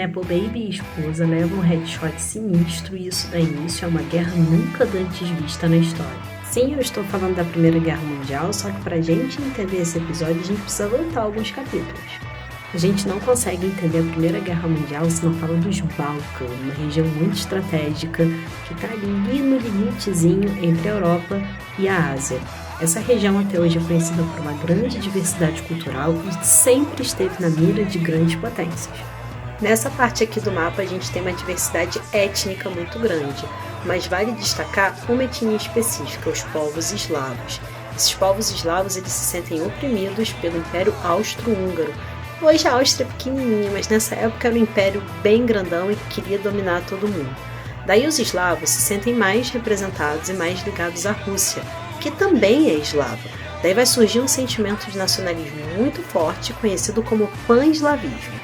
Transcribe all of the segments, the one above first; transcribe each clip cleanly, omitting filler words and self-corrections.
Apple Baby e esposa levam um headshot sinistro e isso dá início a uma guerra nunca antes vista na história. Sim, eu estou falando da Primeira Guerra Mundial, só que pra gente entender esse episódio a gente precisa voltar alguns capítulos. A gente não consegue entender a Primeira Guerra Mundial se não fala dos Balcãs, uma região muito estratégica que está ali no limitezinho entre a Europa e a Ásia. Essa região até hoje é conhecida por uma grande diversidade cultural e sempre esteve na mira de grandes potências. Nessa parte aqui do mapa a gente tem uma diversidade étnica muito grande, mas vale destacar uma etnia específica, os povos eslavos. Esses povos eslavos eles se sentem oprimidos pelo Império Austro-Húngaro. Hoje a Áustria é pequenininha, mas nessa época era um império bem grandão e que queria dominar todo mundo. Daí os eslavos se sentem mais representados e mais ligados à Rússia, que também é eslava. Daí vai surgir um sentimento de nacionalismo muito forte, conhecido como pan-eslavismo.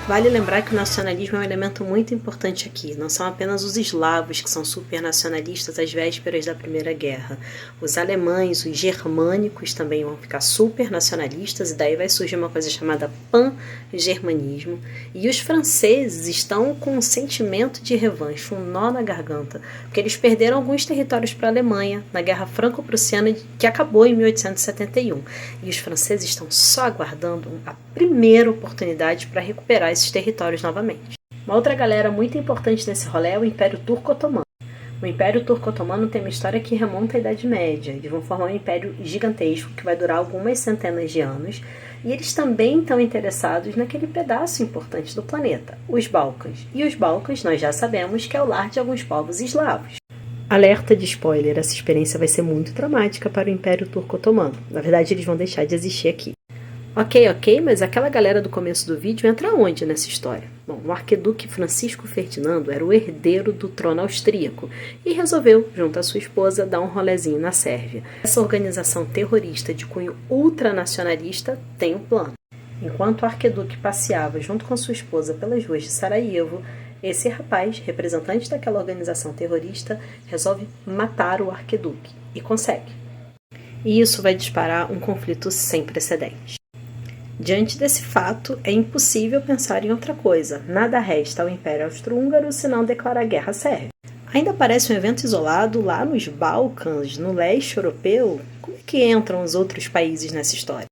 Vale lembrar que o nacionalismo é um elemento muito importante aqui. Não são apenas os eslavos que são super nacionalistas às vésperas da Primeira Guerra. Os alemães, os germânicos também vão ficar super nacionalistas e daí vai surgir uma coisa chamada pan-germanismo. E os franceses estão com um sentimento de revanche, um nó na garganta, porque eles perderam alguns territórios para a Alemanha na Guerra Franco-Prussiana que acabou em 1871. E os franceses estão só aguardando a primeira oportunidade para recuperar esses territórios novamente. Uma outra galera muito importante nesse rolê é o Império Turco-Otomano. O Império Turco-Otomano tem uma história que remonta à Idade Média. Eles vão formar um império gigantesco que vai durar algumas centenas de anos e eles também estão interessados naquele pedaço importante do planeta, os Balcãs. E os Balcãs nós já sabemos que é o lar de alguns povos eslavos. Alerta de spoiler, essa experiência vai ser muito traumática para o Império Turco-Otomano. Na verdade, eles vão deixar de existir aqui. Ok, mas aquela galera do começo do vídeo entra onde nessa história? Bom, o arquiduque Francisco Ferdinando era o herdeiro do trono austríaco e resolveu, junto à sua esposa, dar um rolezinho na Sérvia. Essa organização terrorista de cunho ultranacionalista tem um plano. Enquanto o arquiduque passeava junto com sua esposa pelas ruas de Sarajevo, esse rapaz, representante daquela organização terrorista, resolve matar o arquiduque e consegue. E isso vai disparar um conflito sem precedentes. Diante desse fato, é impossível pensar em outra coisa. Nada resta ao Império Austro-Húngaro senão declarar guerra à Sérvia. Ainda parece um evento isolado lá nos Balcãs, no leste europeu. Como é que entram os outros países nessa história?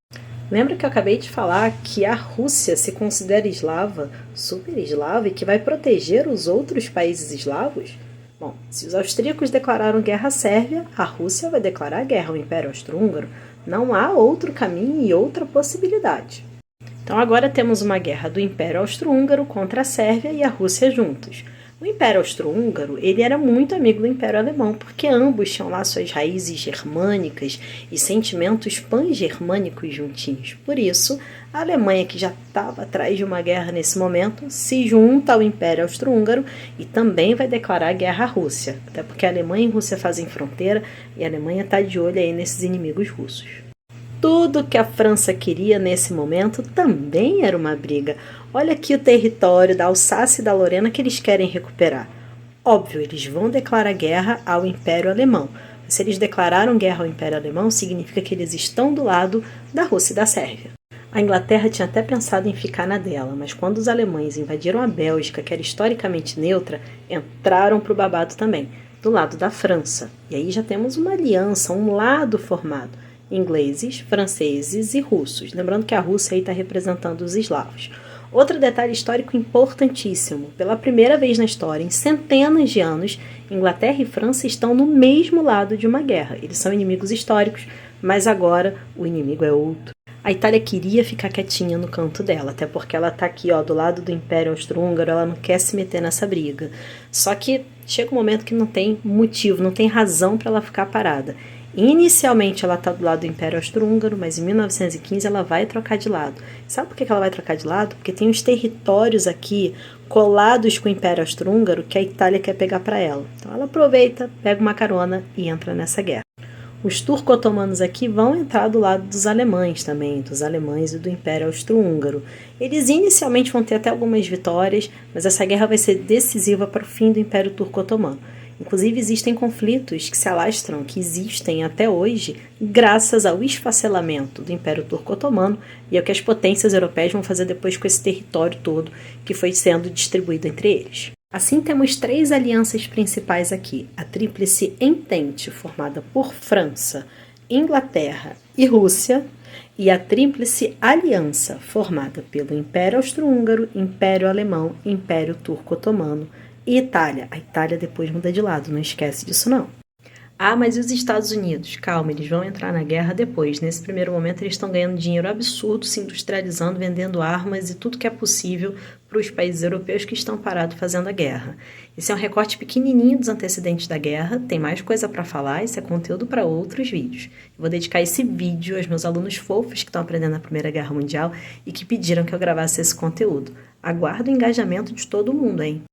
Lembra que eu acabei de falar que a Rússia se considera eslava, super eslava, e que vai proteger os outros países eslavos? Bom, se os austríacos declararam guerra à Sérvia, a Rússia vai declarar guerra ao Império Austro-Húngaro. Não há outro caminho e outra possibilidade. Então agora temos uma guerra do Império Austro-Húngaro contra a Sérvia e a Rússia juntos. O Império Austro-Húngaro ele era muito amigo do Império Alemão, porque ambos tinham lá suas raízes germânicas e sentimentos pan-germânicos juntinhos. Por isso, a Alemanha, que já estava atrás de uma guerra nesse momento, se junta ao Império Austro-Húngaro e também vai declarar guerra à Rússia, até porque a Alemanha e a Rússia fazem fronteira e a Alemanha está de olho aí nesses inimigos russos. Tudo que a França queria nesse momento também era uma briga. Olha aqui o território da Alsácia e da Lorena que eles querem recuperar. Óbvio, eles vão declarar guerra ao Império Alemão. Mas se eles declararam guerra ao Império Alemão, significa que eles estão do lado da Rússia e da Sérvia. A Inglaterra tinha até pensado em ficar na dela, mas quando os alemães invadiram a Bélgica, que era historicamente neutra, entraram para o babado também, do lado da França. E aí já temos uma aliança, um lado formado. Ingleses, franceses e russos. Lembrando que a Rússia está representando os eslavos. Outro detalhe histórico importantíssimo. Pela primeira vez na história, em centenas de anos, Inglaterra e França estão no mesmo lado de uma guerra. Eles são inimigos históricos, mas agora o inimigo é outro. A Itália queria ficar quietinha no canto dela, até porque ela está aqui do lado do Império Austro-Húngaro, ela não quer se meter nessa briga. Só que chega um momento que não tem motivo, não tem razão para ela ficar parada. Inicialmente ela está do lado do Império Austro-Húngaro, mas em 1915 ela vai trocar de lado. Sabe por que ela vai trocar de lado? Porque tem uns territórios aqui colados com o Império Austro-Húngaro que a Itália quer pegar para ela. Então ela aproveita, pega uma carona e entra nessa guerra. Os turco-otomanos aqui vão entrar do lado dos alemães também, dos alemães e do Império Austro-Húngaro. Eles inicialmente vão ter até algumas vitórias, mas essa guerra vai ser decisiva para o fim do Império Turco-Otomano. Inclusive, existem conflitos que se alastram, que existem até hoje, graças ao esfacelamento do Império Turco-Otomano e ao que as potências europeias vão fazer depois com esse território todo que foi sendo distribuído entre eles. Assim, temos 3 alianças principais aqui: a Tríplice Entente, formada por França, Inglaterra e Rússia, e a Tríplice Aliança, formada pelo Império Austro-Húngaro, Império Alemão, Império Turco-Otomano e Itália. A Itália depois muda de lado, não esquece disso não. Ah, mas e os Estados Unidos? Calma, eles vão entrar na guerra depois. Nesse primeiro momento eles estão ganhando dinheiro absurdo, se industrializando, vendendo armas e tudo que é possível para os países europeus que estão parados fazendo a guerra. Esse é um recorte pequenininho dos antecedentes da guerra, tem mais coisa para falar, isso é conteúdo para outros vídeos. Eu vou dedicar esse vídeo aos meus alunos fofos que estão aprendendo a Primeira Guerra Mundial e que pediram que eu gravasse esse conteúdo. Aguardo o engajamento de todo mundo, hein?